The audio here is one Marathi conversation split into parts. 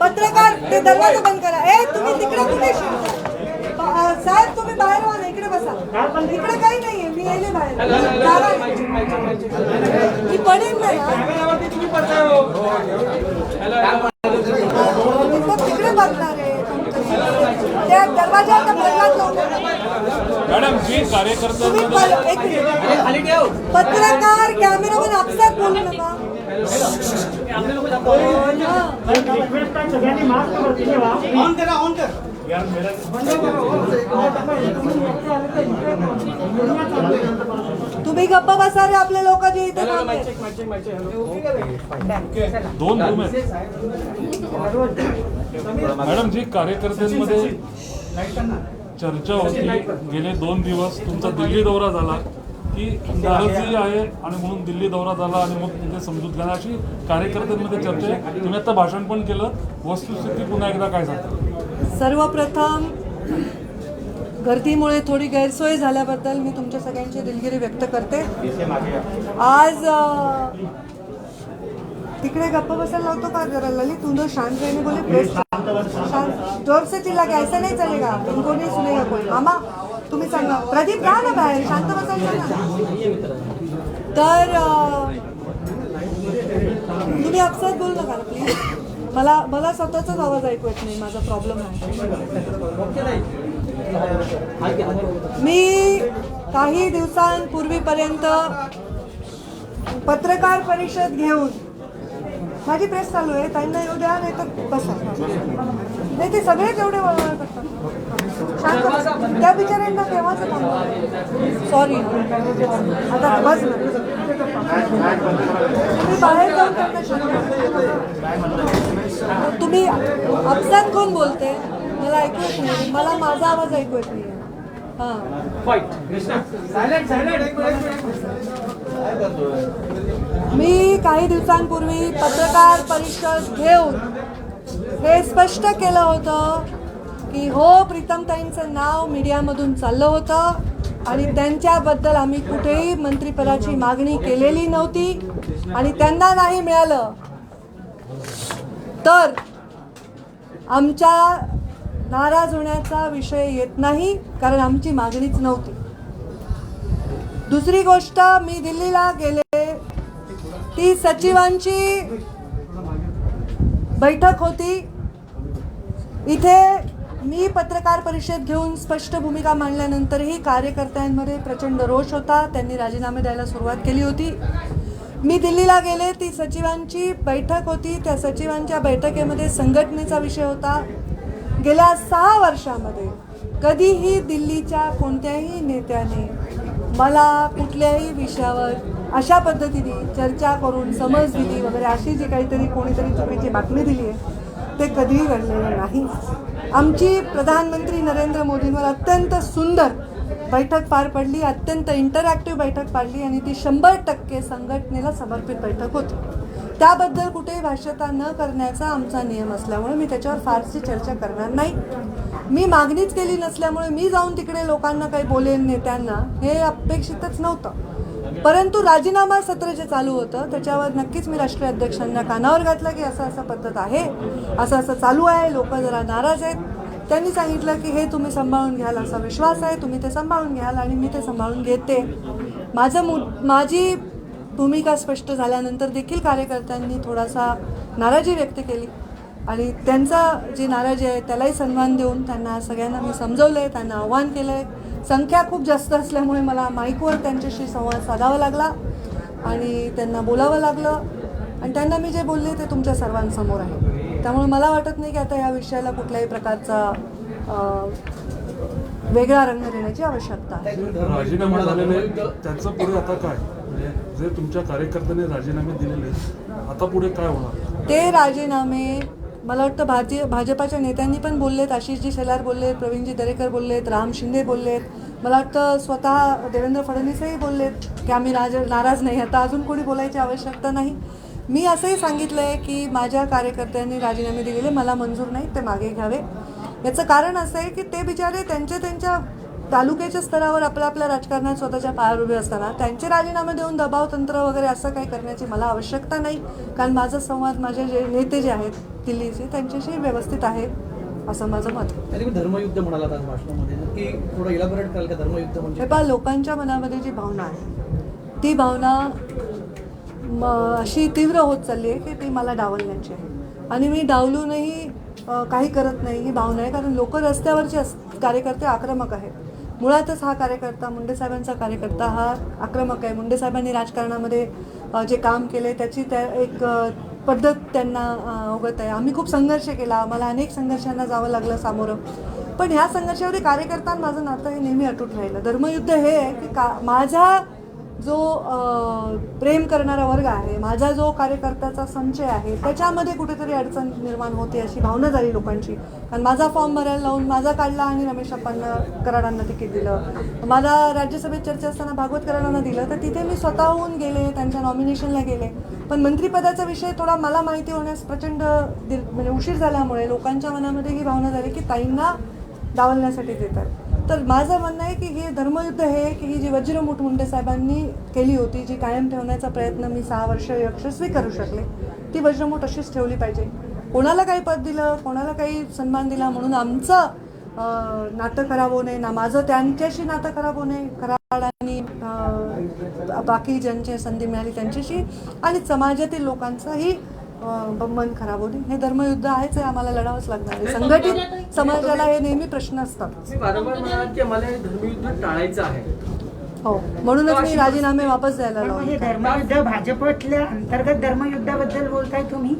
पत्रकार ते दरवाजा बंद करा. तुम्ही तिकडे कुठे साहेब, तुम्ही बाहेर व्हा ना, इकडे बसा. इकडे काही नाहीये, मी येले बाहेर. मी पडेल नाही. तिकडे बघणार आहे त्या दरवाजाचा बदलात लावून. मॅडम जी कार्यकर्ते पत्रकार कॅमेरामॅन आपसात बोलू नका. तुम्ही गप्पा बसा रे, आपले लोक जे इथे दोन रूम आहेत. मॅडम जी कार्यकर्त्यांमध्ये चर्चा होती गेले 2 दिवस, तुमचा दिल्ली दौरा झाला की नाराजी आहे आणि म्हणून दिल्ली दौरा झाला आणि मग तिथे समजूत घ्या अशी कार्यकर्त्यांमध्ये चर्चा आहे. तुम्ही आता भाषण पण केलं, वस्तुस्थिती पुन्हा एकदा काय सांगता? सर्वप्रथम गर्दीमुळे थोडी गैरसोय झाल्याबद्दल मी तुमच्या सगळ्यांची दिलगिरी व्यक्त करते. आज तिकडे गप्पा बसायला होतो का जरा ललित, तुम शांत रहने बोले. प्रेस शांत, जोर से चिल्ला के ऐसा नहीं चलेगा, इनको नहीं सुनेगा कोई. मामा तुम्ही सांगा, प्रदीप जा ना बाहेर, शांत बसायचं ना. तर तुम्ही आपसात बोलू नका ना प्लीज. मला स्वतःचाच आवाज ऐकू येत नाही, माझा प्रॉब्लेम आहे. मी काही दिवसांपूर्वीपर्यंत पत्रकार परिषद घेऊन, माझी प्रेस चालू आहे, ताईंना येऊ द्या, नाही तर बसा. नाही ते सगळेच एवढे वळवळ करतात. शांत बसा. त्या बिचाऱ्यांना तेव्हाच सॉरी, आता बस ना. तुम्ही बाहेर जाऊन त्यांना शांत. तुम्ही आपसात कोण बोलते मला ऐकू येत नाही, मला माझा आवाज ऐकू येत नाही. मी काही दिवसांपूर्वी पत्रकार परिषद घेऊन हे स्पष्ट केलं होतं की हो, प्रीतमताईंचं नाव मीडियामधून चाललं होतं आणि त्यांच्याबद्दल आम्ही कुठेही मंत्रिपदाची मागणी केलेली नव्हती आणि त्यांना नाही मिळालं तर आमच्या नाराज होण्याचा विषय येत नाही, कारण आमची मागणीच नव्हती. दुसरी गोष्ट, मी दिल्लीला गेले, ती सचिवांची बैठक होती. इथे मी पत्रकार परिषद घेऊन स्पष्ट भूमिका मांडल्यानंतरही कार्यकर्त्यांमध्ये प्रचंड रोष होता. त्यांनी राजीनामे द्यायला सुरुवात केली होती. मी दिल्लीला गेले, ती सचिवांची बैठक होती. त्या सचिवांच्या बैठकीमध्ये संघटनेचा विषय होता. गेल्या 6 वर्षामध्ये कधीही दिल्लीच्या कोणत्याही नेत्याने मला कुठल्याही विषयावर अशा पद्धतीने चर्चा करून समज दिली वगैरे अशी जी काहीतरी कोणीतरी चुकीची बातमी दिली आहे ते कधीही घडलेलं नाही. आमची प्रधानमंत्री नरेंद्र मोदींवर अत्यंत सुंदर बैठक पार पडली, अत्यंत इंटरॅक्टिव्ह बैठक पाडली आणि ती 100% संघटनेला समर्पित बैठक होती. त्याबद्दल कुठेही भाष्यता न करण्याचा आमचा नियम असल्यामुळे मी त्याच्यावर फारशी चर्चा करणार नाही. मी मागणीच केली नसल्यामुळे मी जाऊन तिकडे लोकांना काही बोलेन नेत्यांना हे अपेक्षितच नव्हतं. परंतु राजीनामा सत्र जे चालू होतं त्याच्यावर नक्कीच मी राष्ट्रीय अध्यक्षांना कानावर घातलं की असं पद्धत आहे, असं चालू आहे, लोक जरा नाराज आहेत. त्यांनी सांगितलं की हे तुम्ही सांभाळून घ्याल, असा विश्वास आहे, तुम्ही ते सांभाळून घ्याल आणि मी ते सांभाळून घेते. माझी भूमिका स्पष्ट झाल्यानंतर देखील कार्यकर्त्यांनी थोडासा नाराजी व्यक्त केली आणि त्यांचा जी नाराजी आहे त्यालाही सन्मान देऊन त्यांना सगळ्यांना मी समजवलं आहे, त्यांना आव्हान केलं आहे. संख्या खूप जास्त असल्यामुळे मला माईकवर त्यांच्याशी संवाद साधावा लागला आणि त्यांना बोलावं लागलं आणि त्यांना मी जे बोलले ते तुमच्या सर्वांसमोर आहे. त्यामुळे मला वाटत नाही की आता या विषयाला कुठल्याही प्रकारचा वेगळा रंग देण्याची आवश्यकता आहे. राजीनामा झालेले त्याचं पुढे आता काय, जे तुमच्या कार्यकर्त्यांनी राजीनामे दिलेले आता पुढे काय होणार? ते राजीनामे मला वाटतं भाजपाच्या नेत्यांनी पण बोललेत, आशिषजी शेलार बोललेत, प्रवीणजी दरेकर बोललेत, राम शिंदे बोललेत, मला वाटतं स्वतः देवेंद्र फडणवीसही बोललेत की आम्ही नाराज नाही. आता अजून कोणी बोलायची आवश्यकता नाही. मी असंही सांगितलं आहे की माझ्या कार्यकर्त्यांनी राजीनामे दिलेले मला मंजूर नाही, ते मागे घ्यावे. याचं कारण असं आहे की ते बिचारे त्यांच्या तालुक्याच्या स्तरावर आपल्या राजकारणात स्वतःच्या पायावर उभे असताना त्यांचे राजीनामे देऊन दबाव तंत्र वगैरे असं काही करण्याची मला आवश्यकता नाही, कारण माझा संवाद माझे जे नेते जे आहेत दिल्लीचे त्यांच्याशी व्यवस्थित आहे असं माझं मत आहे. तुम्ही धर्मयुद्ध म्हणाला आज भाषणामध्ये, नक्की थोडं इलॅबोरेट कराल का धर्मयुद्ध म्हणजे? हे पहा, लोकांच्या मनामध्ये जी भावना आहे ती भावना अशी तीव्र होत चालली आहे की ती मला डावलण्याची आहे, आणि मी डावलूनही काही करत नाही ही भावना आहे, कारण लोक रस्त्यावरचे कार्यकर्ते आक्रमक आहेत. मुळातच हा कार्यकर्ता, मुंडे साहेबांचा कार्यकर्ता हा आक्रमक आहे. मुंडे साहेबांनी राजकारणामध्ये जे काम केले त्याची एक पद्धत त्यांना अवगत आहे. आम्ही खूप संघर्ष केला, आम्हाला अनेक संघर्षांना जावं लागलं सामोरं, पण ह्या संघर्षावरील कार्यकर्त्यांना माझं नातं हे नेहमी अटूट राहिलं. धर्मयुद्ध हे आहे की माझा जो प्रेम करणारा वर्ग आहे, माझा जो कार्यकर्त्याचा संचय आहे, त्याच्यामध्ये कुठेतरी अडचण निर्माण होते अशी भावना झाली लोकांची. आणि माझा फॉर्म भरायला लावून माझा काढला आणि रमेश कराडांना तिकीट दिलं. मला राज्यसभेत चर्चा असताना भागवत कराडांना दिलं, तर तिथे मी स्वतःहून गेले, त्यांच्या नॉमिनेशनला गेले. पण मंत्रिपदाचा विषय थोडा मला माहिती होण्यास प्रचंड म्हणजे उशीर झाल्यामुळे लोकांच्या मनामध्ये ही भावना झाली की ताईंना डावलण्यासाठी देतात. तर माझं म्हणणं आहे की हे धर्मयुद्ध हे की ही जी वज्रमूठ मुंडे साहेबांनी केली होती, जी कायम ठेवण्याचा प्रयत्न मी 6 वर्ष यशस्वी करू शकले, ती वज्रमूठ अशीच ठेवली पाहिजे. कोणाला काही पद दिलं, कोणाला काही सन्मान दिला म्हणून आमचं नातं खराब होऊ नये, ना माझं त्यांच्याशी नातं खराब होऊ नये, कराड आणि बाकी ज्यांची संधी मिळाली त्यांच्याशी, आणि समाजातील लोकांचाही मन खराब होणे. हे धर्मयुद्ध आहेच आहे, आम्हाला लढावंच लागणार आहे. संघटित समाजाला हे नेहमी प्रश्न असतात. वारंवार म्हणालात की आम्हाला हे धर्मयुद्ध टाळायचं आहे. हो, म्हणूनच मी राजीनामे वापस द्यायला पण हे लावले. धर्मयुद्ध भाजपतल्या अंतर्गत धर्मयुद्धाबद्दल बोलताय तुम्ही?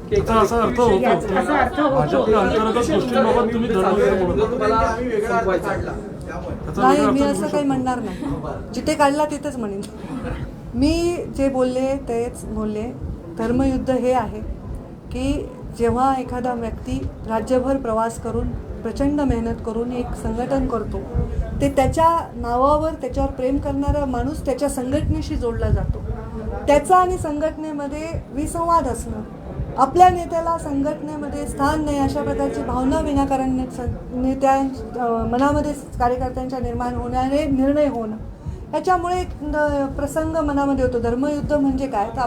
त्याचा असा अर्थ होतो असा अर्थ होतो. भाजपच्या अंतर्गत गोष्टींबाबत तुम्ही धर्मयुद्ध बोलता. तुम्हाला संपवायचं आहे. त्याचा नाही, वेगळा मी अर्थ असं निघू काही शकतो. म्हणणार नाही. जिथे काढला तिथेच म्हणेन. मी जे बोलले तेच बोलले. धर्मयुद्ध हे आहे की जेव्हा एखादा व्यक्ती राज्यभर प्रवास करून प्रचंड मेहनत करून एक संघटन करतो, ते त्याच्या नावावर त्याच्यावर प्रेम करणारा माणूस त्याच्या संघटनेशी जोडला जातो. त्याचा आणि संघटनेमध्ये विसंवाद असणं, आपल्या नेत्याला संघटनेमध्ये स्थान नाही अशा प्रकारची भावना विनाकारण मनामध्ये कार्यकर्त्यांच्या निर्माण होणारे निर्णय होणं, याच्यामुळे प्रसंग मनामध्ये होतो. धर्मयुद्ध म्हणजे काय, तर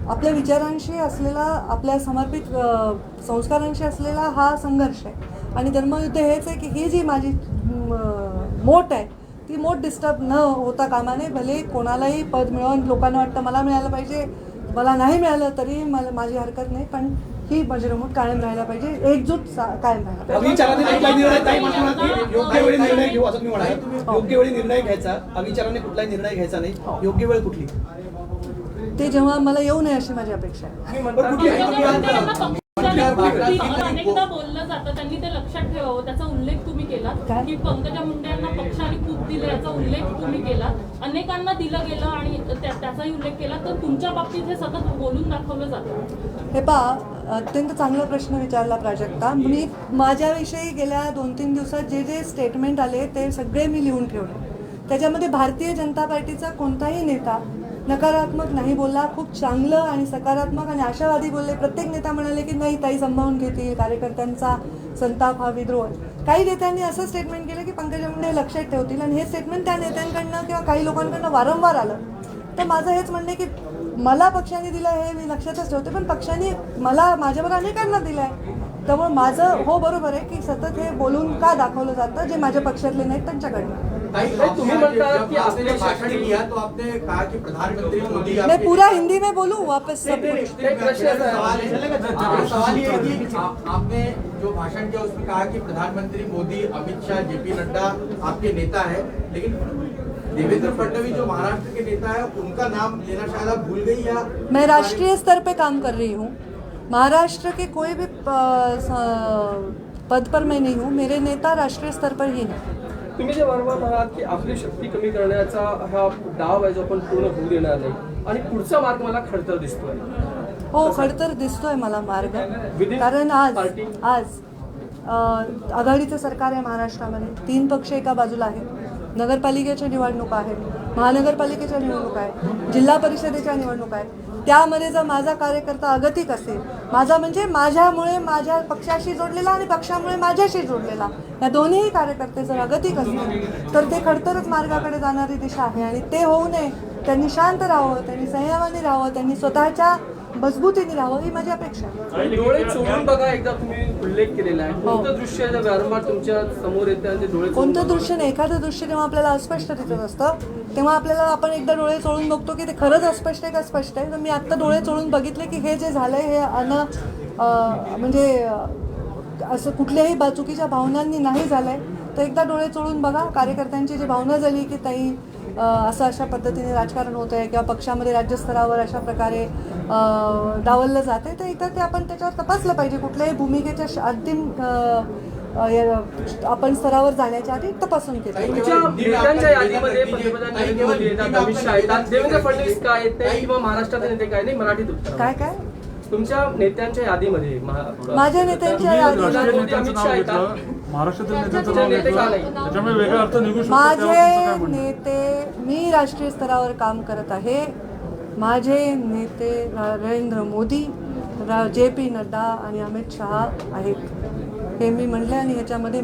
आपल्या विचारांशी असलेला, आपल्या समर्पित संस्कारांशी असलेला हा संघर्ष आहे. आणि धर्मयुद्ध हेच आहे की ही जी माझी मोठ आहे ती मोठ डिस्टर्ब न होता कामा नये. भले कोणालाही पद मिळवून लोकांना वाटतं मला मिळालं पाहिजे, मला नाही मिळालं तरी मला माझी हरकत नाही, पण ही वज्रमूठ कायम राहायला पाहिजे, एकजूट कायम राहायला पाहिजे. अविचाराने कुठलाही निर्णय, ताई म्हणतात की योग्य वेळी निर्णय घेऊ असं तुम्ही म्हणाला. योग्य वेळी निर्णय घ्यायचा, अविचाराने कुठलाही निर्णय घ्यायचा नाही. योग्य वेळ कुठली? ते जेव्हा मला येऊ नये अशी माझी अपेक्षा आहे. अनेकदा बोललं जातं, त्यांनी ते लक्षात ठेवावं. त्याचा उल्लेख तुम्ही केला की पंकजा मुंडे यांना पक्षाने खूप दिले, याचा उल्लेख तुम्ही केला. अनेकांना दिलं गेलं आणि त्याचाही उल्लेख केला. तर तुमच्या बाबतीत हे सतत बोलून दाखवलं जातं. हे पहा, अत्यंत चांगला प्रश्न विचारला प्राजक्ता. मी माझ्याविषयी गेल्या 2-3 दिवसात जे जे स्टेटमेंट आले ते सगळे मी लिहून ठेवले. त्याच्यामध्ये भारतीय जनता पार्टीचा कोणताही नेता नकारात्मक नाही बोलला, खूप चांगलं आणि सकारात्मक आणि आशावादी बोलले. प्रत्येक नेता म्हणाले की नाही ताई सांभाळून घेतील, कार्यकर्त्यांचा संताप हा विद्रोह. काही नेत्यांनी असं स्टेटमेंट केलं की पंकजा मुंडे लक्षात ठेवतील, आणि हे स्टेटमेंट त्या नेत्यांकडनं किंवा काही लोकांकडनं वारंवार आलं. तर माझं हेच म्हणणं आहे की मला पक्षाने दिलं हे मी लक्षातच ठेवते, पण पक्षाने मला माझ्यावर अनेकांना दिलं आहे. त्यामुळे माझं हो बरोबर आहे की सतत हे बोलून का दाखवलं जातं जे माझ्या पक्षातले नाहीत त्यांच्याकडनं. तुम्ही म्हणता की आपले भाषण किया तो आपने कहा कि प्रधानमंत्री मोदी मैं पूरा हिंदी में बोलूँ वापस सब कुछ? सवाल ये है कि आपने जो भाषण किया उसमें कहा कि प्रधानमंत्री मोदी, अमित शाह, जेपी नड्डा आपके नेता है, लेकिन देवेंद्र फडणवीस जो महाराष्ट्र के नेता है उनका नाम लेना शायद आप भूल गई या? मैं राष्ट्रीय स्तर पे काम कर रही हूँ. महाराष्ट्र के कोई भी पद पर मैं नहीं हूँ. मेरे नेता राष्ट्रीय स्तर पर ही हैं. तुम्ही जे वारंवार म्हणालात की आपली शक्ती कमी करण्याचा हा डाव आहे जो आपण पूर्ण होऊ देणार नाही, आणि पुढचा मार्ग मला खडतर दिसतोय. हो, खडतर दिसतोय मला मार्ग, कारण आज आघाडीचं सरकार आहे महाराष्ट्रामध्ये. 3 पक्ष एका बाजूला आहेत. नगरपालिकेच्या निवडणुका आहेत, महानगरपालिकेच्या निवडणुका आहेत, जिल्हा परिषदेच्या निवडणुका आहेत. त्यामध्ये जर माझा कार्यकर्ता अगतिक असेल, माझा म्हणजे माझ्यामुळे माझ्या पक्षाशी जोडलेला आणि पक्षामुळे माझ्याशी जोडलेला, या दोन्ही कार्यकर्ते जर अगतिक असतील तर ते खडतरच मार्गाकडे जाणारी दिशा आहे. आणि ते होऊ नये, त्यांनी शांत राहावं, त्यांनी संयमाने राहावं, त्यांनी स्वतःच्या मजबूतीने राहावं, ही माझी अपेक्षा आहे. आणि डोळे चोळून बघा, एकदा तुम्ही उल्लेख केलेला आहे. कोणतं दृश्य आहे जे वारंवार तुमच्या समोर येतं आणि ते डोळे चोळून कोणतं बघा? दृश्य नाही, एखादं दृश्य जेव्हा आपल्याला अस्पष्ट दिसत असतं तेव्हा आपल्याला आपण एकदा डोळे चोळून बघतो की ते खरंच अस्पष्ट आहे का स्पष्ट आहे. तर मी आत्ता डोळे चोळून बघितले की हे जे झालंय हे म्हणजे असं कुठल्याही चुकीच्या भावनांनी नाही झालंय. तर एकदा डोळे चोळून बघा. कार्यकर्त्यांची जी भावना झाली की ताई असं अशा पद्धतीने राजकारण होत आहे किंवा पक्षामध्ये राज्यस्तरावर अशा प्रकारे डावललं जाते, तर एकदा ते आपण त्याच्यावर तपासलं पाहिजे. कुठल्याही भूमिकेच्या अंतिम आपण स्तरावर जाण्याच्या आधी तपासून केलं. तुमच्या नेत्यांच्या यादीमध्ये पंतप्रधान नरेंद्र मोदी येतात, अमित शहा येतात, देवेंद्र फडणवीस का येत नाही किंवा महाराष्ट्राचे नेते काय नाही, मराठीत उत्तर. काय काय तुमच्या नेत्यांच्या यादीमध्ये माझ्या नेत्यांच्या तुम्ही यादीला राष्ट्रीय मोदी, नेत्यांचं अमित नाव शहा घेतलं, येतात. महाराष्ट्रातील नेत्यांचं तुमचे नाव नेते का घेतलं, नाही? त्याच्यामुळे वेगळा अर्थ निघू शकतो. त्यावर तुमचं माझे काय म्हणणं? नेते, मी राष्ट्रीय स्तरावर काम करत आहे. माझे नेते नरेंद्र मोदी, JP नड्डा आणि अमित शहा आहेत, हे मी म्हटले. आणि ह्याच्यामध्ये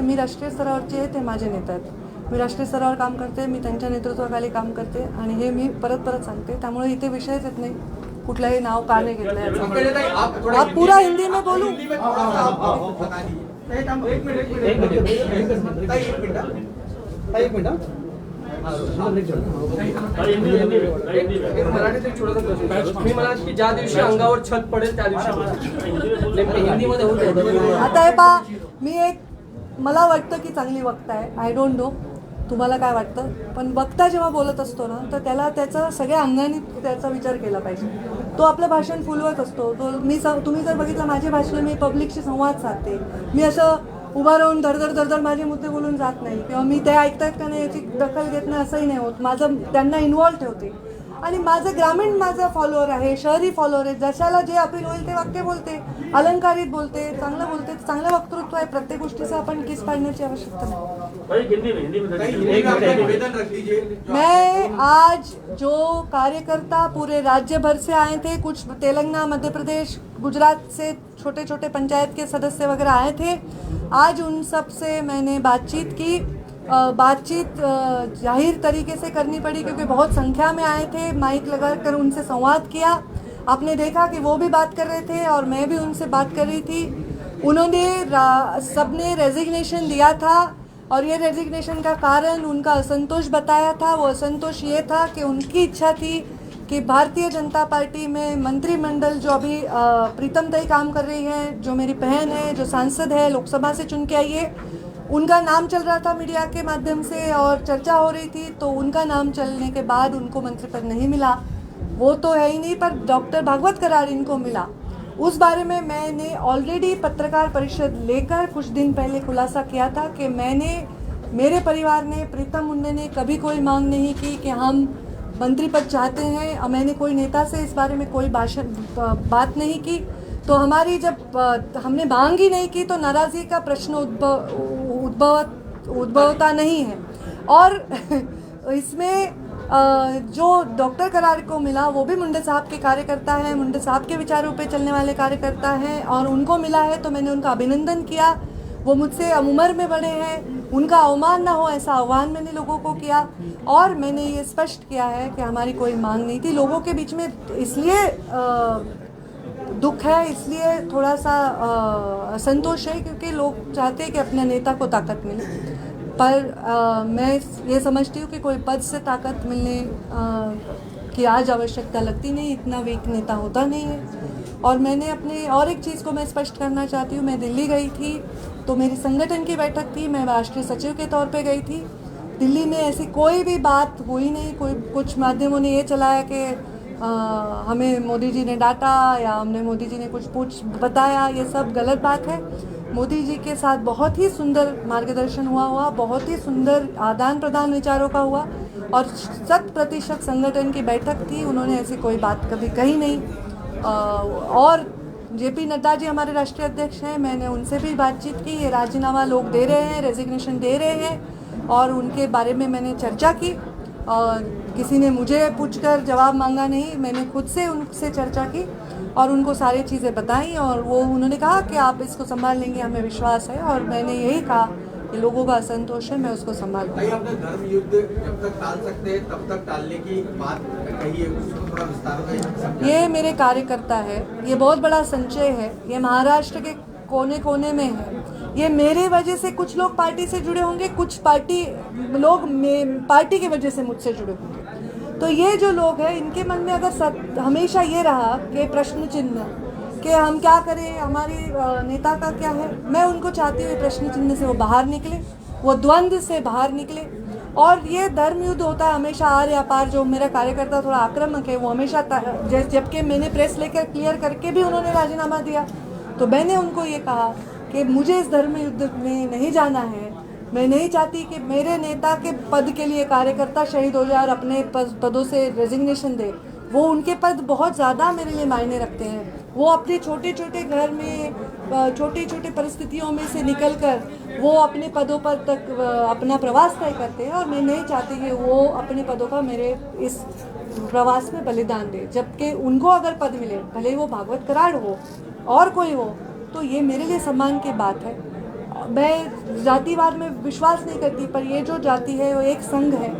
मी राष्ट्रीय स्तरावरचे आहे, ते माझे नेते आहेत. मी राष्ट्रीय स्तरावर काम करते, मी त्यांच्या नेतृत्वाखाली काम करते आणि हे मी परत सांगते. त्यामुळे इथे विषयच येत नाही कुठलंही नाव का नाही घेतलं याचा. पंकजा ताई, आप थोड़ा आप पूरा हिंदी में बोलूं? हिंदी में थोड़ा सा आप बता दीजिए. एक मिनिट ताई, एक मिनिट ताई, एक मिनिट एक मराठीत एक छोटासा प्रश्न. मी म्हणाल की ज्या दिवशी अंगावर छत पडेल त्या दिवशी नेमकं हिंदीमध्ये होतं. आता हे पहा, मला वाटतं की चांगली वक्ता आहे. आय डोंट नो तुम्हाला काय वाटतं, पण वक्ता जेव्हा बोलत असतो ना तर त्याला त्याचा सगळ्या अंगाने त्याचा विचार केला पाहिजे. तो आपलं भाषण फुलवत असतो. तुम्ही जर बघितलं माझे भाषण, मी पब्लिकशी संवाद साधते. मी असं उभा राहून धडधड माझे मुद्दे बोलून जात नाही किंवा मी ते ऐकतात का नाही याची दखल घेत नाही असंही नाही होत. त्यांना इन्व्हॉल्व ठेवते. आणि माझा फॉलोअर आहे, शहरी फॉलोअर आहे. जशाला जे अपील होईल ते वाक्य बोलते, अलंकारित बोलते, चांगलं बोलते. चांगलं वक्तृत्व आहे. प्रत्येक गोष्टीचं आपण किस पाडण्याची आवश्यकता नाही. ताई, हिंदी में अपना निवेदन रख दीजिए. मैं आज जो कार्यकर्ता पूरे राज्य भर से आए थे, कुछ तेलंगाना, मध्य प्रदेश, गुजरात से छोटे छोटे पंचायत के सदस्य वगैरह आए थे, आज उन सब से मैंने बातचीत की. बातचीत जाहिर तरीके से करनी पड़ी क्योंकि बहुत संख्या में आए थे. माइक लगाकर उनसे संवाद किया. आपने देखा कि वो भी बात कर रहे थे और मैं भी उनसे बात कर रही थी. उन्होंने सबने रेजिग्नेशन दिया था और ये रेजिग्नेशन का कारण उनका असंतोष बताया था. वो असंतोष ये था कि उनकी इच्छा थी कि भारतीय जनता पार्टी में मंत्रिमंडल जो अभी प्रीतम ताई काम कर रही है, जो मेरी बहन है, जो सांसद है, लोकसभा से चुन के आई है, उनका नाम चल रहा था मीडिया के माध्यम से और चर्चा हो रही थी. तो उनका नाम चलने के बाद उनको मंत्री पद नहीं मिला. वो तो है ही नहीं, पर डॉक्टर भागवत करार इनको मिला. उस बारे में मैंने ऑलरेडी पत्रकार परिषद लेकर कुछ दिन पहले खुलासा किया था कि मेरे परिवार ने, प्रीतम मुंडे ने कभी कोई मांग नहीं की कि हम मंत्री पद चाहते हैं. मैंने कोई नेता से इस बारे में कोई बात नहीं की. तो हमारी जब हमने मांग ही नहीं की तो नाराज़गी का प्रश्न उद्भवता नहीं है. और इसमें जो डॉक्टर करार को मिला वो भी मुंडे साहब के कार्यकर्ता हैं, मुंडे साहब के विचारों पे चलने वाले कार्यकर्ता हैं और उनको मिला है तो मैंने उनका अभिनंदन किया. वो मुझसे उम्र में बड़े हैं, उनका अवमान ना हो ऐसा आह्वान मैंने लोगों को किया. और मैंने ये स्पष्ट किया है कि हमारी कोई मांग नहीं थी. लोगों के बीच में इसलिए दुख है, इसलिए थोड़ा सा असंतोष है क्योंकि लोग चाहते हैं कि अपने नेता को ताकत मिले. पर मैं ये समझती हूँ कि कोई पद से ताकत मिलने की आज आवश्यकता लगती नहीं. इतना वीक नेता होता नहीं है. और मैंने अपने और एक चीज़ को मैं स्पष्ट करना चाहती हूँ. मैं दिल्ली गई थी तो मेरी संगठन की बैठक थी, मैं राष्ट्रीय सचिव के तौर पे गई थी. दिल्ली में ऐसी कोई भी बात हुई नहीं. कुछ माध्यमों ने ये चलाया कि हमें मोदी जी ने डांटा या हमने मोदी जी ने कुछ बताया. ये सब गलत बात है. मोदी जी के साथ बहुत ही सुंदर मार्गदर्शन हुआ, बहुत ही सुंदर आदान प्रदान विचारों का हुआ और 100% संगठन की बैठक थी. उन्होंने ऐसी कोई बात कभी कही नहीं. और JP नड्डा जी हमारे राष्ट्रीय अध्यक्ष हैं, मैंने उनसे भी बातचीत की. ये राजीनामा लोग दे रहे हैं, रेजिग्नेशन दे रहे हैं और उनके बारे में मैंने चर्चा की. और किसी ने मुझे पूछकर जवाब मांगा नहीं, मैंने खुद से उनसे चर्चा की और उनको सारी चीज़ें बताई और वो उन्होंने कहा कि आप इसको संभाल लेंगे, हमें विश्वास है। और मैंने यही कहा कि लोगों का असंतोष है, मैं उसको संभाल भाई आपने धर्म युद्ध जब तक टाल सकते हैं तब तक टालने की बात कही है, उसको थोड़ा विस्तार में समझाइए। ये मेरे कार्यकर्ता है, ये बहुत बड़ा संचय है, ये महाराष्ट्र के कोने कोने में है। ये मेरे वजह से कुछ लोग पार्टी से जुड़े होंगे, कुछ लोग पार्टी की वजह से मुझसे जुड़े होंगे। तो ये जो लोग हैं इनके मन में अगर हमेशा ये रहा कि प्रश्न चिन्ह कि हम क्या करें, हमारी नेता का क्या है, मैं उनको चाहती हूँ प्रश्न चिन्ह से वो बाहर निकले, वो द्वंद्व से बाहर निकले। और ये धर्म युद्ध होता है हमेशा आर या पार। जो मेरा कार्यकर्ता थोड़ा आक्रामक है वो हमेशा, जबकि मैंने प्रेस लेकर क्लियर करके भी उन्होंने राजीनामा दिया, तो मैंने उनको ये कहा कि मुझे इस धर्म युद्ध में नहीं जाना है। मैं नहीं चाहती कि मेरे नेता के पद के लिए कार्यकर्ता शहीद हो जाए और अपने पदों से रेजिग्नेशन दे। वो उनके पद बहुत ज़्यादा मेरे लिए मायने रखते हैं। वो अपने छोटे छोटे घर में छोटी छोटी परिस्थितियों में से निकलकर वो अपने पदों पर तक अपना प्रवास तय करते हैं और मैं नहीं चाहती कि वो अपने पदों का मेरे इस प्रवास में बलिदान दे। जबकि उनको अगर पद मिले, भले ही वो भागवत कराड़ हो और कोई हो, तो ये मेरे लिए सम्मान की बात है। मैं जातिवाद में विश्वास नहीं करती, पर ये जो जाति है वो एक संघ है,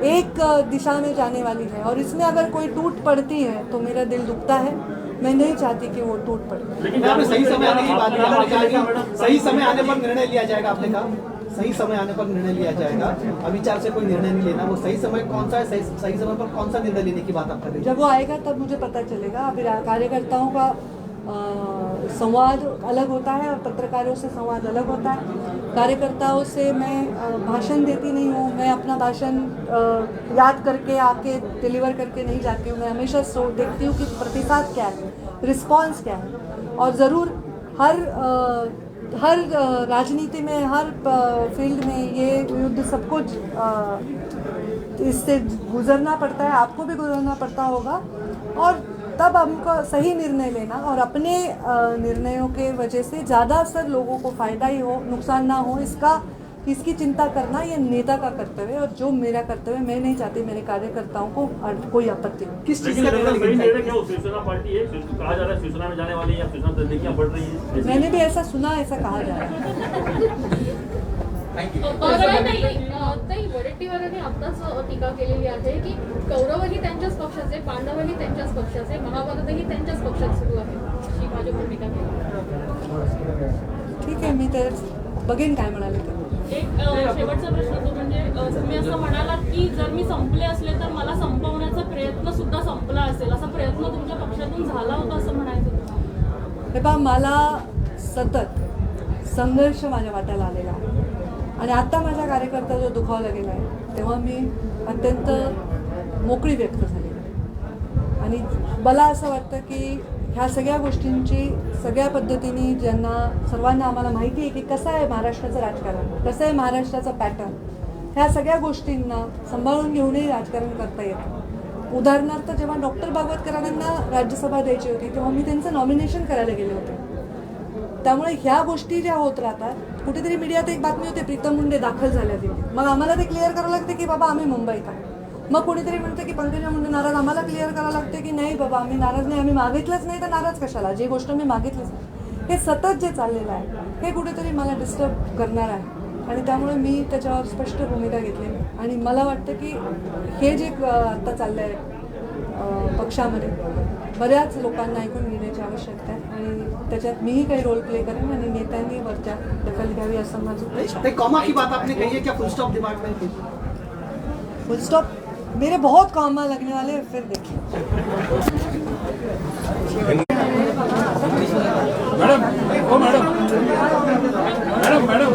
एक दिशा में जाने वाली है और इसमें अगर कोई टूट पड़ती है तो मेरा दिल दुखता है। मैं नहीं चाहती कि वो टूट पड़े। लेकिन आपने सही समय आने की बात की, सही समय आने पर निर्णय लिया जाएगा। आपने कहा सही समय आने पर निर्णय लिया जाएगा, अविचार से कोई निर्णय नहीं लेना। वो सही समय कौन सा है, सही समय पर कौन सा निर्णय लेने की बात आप कर रही हैं? जब वो आएगा तब मुझे पता चलेगा। अभी कार्यकर्ताओं का संवाद अलग होता है और पत्रकारों से संवाद अलग होता है। कार्यकर्ताओं से मैं भाषण देती नहीं हूँ, मैं अपना भाषण याद करके आके डिलीवर करके नहीं जाती हूँ। मैं हमेशा देखती हूँ कि प्रतिसाद क्या है, रिस्पांस क्या है। और ज़रूर हर राजनीति में, हर फील्ड में ये युद्ध सबको इससे गुजरना पड़ता है, आपको भी गुजरना पड़ता होगा। और तब हमको सही निर्णय लेना और अपने निर्णयों के वजह से ज़्यादा असर लोगों को फ़ायदा ही हो, नुकसान ना हो, इसकी चिंता करना ये नेता का कर्तव्य है। और जो मेरा कर्तव्य, मैं नहीं चाहती मेरे कार्यकर्ताओं को कोई आपत्ति हो। किस चीज़ का निर्णय? क्या वो शिवसेना पार्टी है, कहा जा रहा है शिवसेना में जाने वाली है या शिवसेना तस्दीकियां बढ़ रही है? मैंने भी ऐसा सुना, ऐसा कहा जा रहा है। ताई वडेट्टीवारांनी आत्ताच टीका केलेली आहे की कौरवही त्यांच्याच पक्षाचे, पांडवही त्यांच्याच पक्षाचे, महाभारतही त्यांच्याच पक्षात सुरू आहे, अशी माझी भूमिका केली। ठीक आहे, मी तर बघेन काय म्हणाले ते। एक शेवटचा प्रश्न तो म्हणजे तुम्ही असं म्हणालात की जर मी संपले असले तर मला संपवण्याचा प्रयत्न सुद्धा संपला असेल, असा प्रयत्न तुमच्या पक्षातून झाला होता असं म्हणायचं? हे पहा, मला सतत संघर्ष माझ्या वाट्याला आलेला आहे आणि आत्ता माझा कार्यकर्ता जो दुखावला गेला आहे तेव्हा मी अत्यंत मोकळी व्यक्त झाली आहे। आणि मला असं वाटतं की ह्या सगळ्या गोष्टींची सगळ्या पद्धतीने सर्वांना आम्हाला माहिती आहे की कसं आहे महाराष्ट्राचं राजकारण, कसं आहे महाराष्ट्राचा पॅटर्न, ह्या सगळ्या गोष्टींना सांभाळून घेऊनही राजकारण करता येतं। उदाहरणार्थ जेव्हा डॉक्टर भागवतकरांना राज्यसभा द्यायची होती तेव्हा मी त्यांचं नॉमिनेशन करायला गेले होते। त्यामुळे ह्या गोष्टी ज्या होत राहतात, कुठेतरी मीडियात एक बातमी होते प्रीतम मुंडे दाखल झाल्या तिथे, मग आम्हाला ते क्लिअर करावं लागते की बाबा आम्ही मुंबईत आहे। मग कोणीतरी म्हणते की पंकजा मुंडे नाराज, आम्हाला क्लिअर करावं लागते की नाही बाबा आम्ही नाराज नाही, आम्ही मागितलंच नाही तर नाराज कशाला, जी गोष्ट मी मागितलीच नाही। हे सतत जे चाललेलं आहे हे कुठेतरी मला डिस्टर्ब करणार आहे आणि त्यामुळे मी त्याच्यावर स्पष्ट भूमिका घेतली आणि मला वाटतं की हे जे आत्ता चाललं आहे पक्षामध्ये बऱ्याच लोकांना ऐकून घेण्याची आवश्यकता आहे आणि त्याच्यात मीही काही रोल प्ले करेन आणि नेत्यांनी वरच्या दखल घ्यावी असं माझं इच्छा आहे। कॉमा की बात आपने कही है, क्या फुल स्टॉप दिमाग में थी? फुल स्टॉप मेरे बहुत कॉमा लगने वाले हैं, फिर देखिए। मैडम, ओ मैडम, मैडम, मैडम।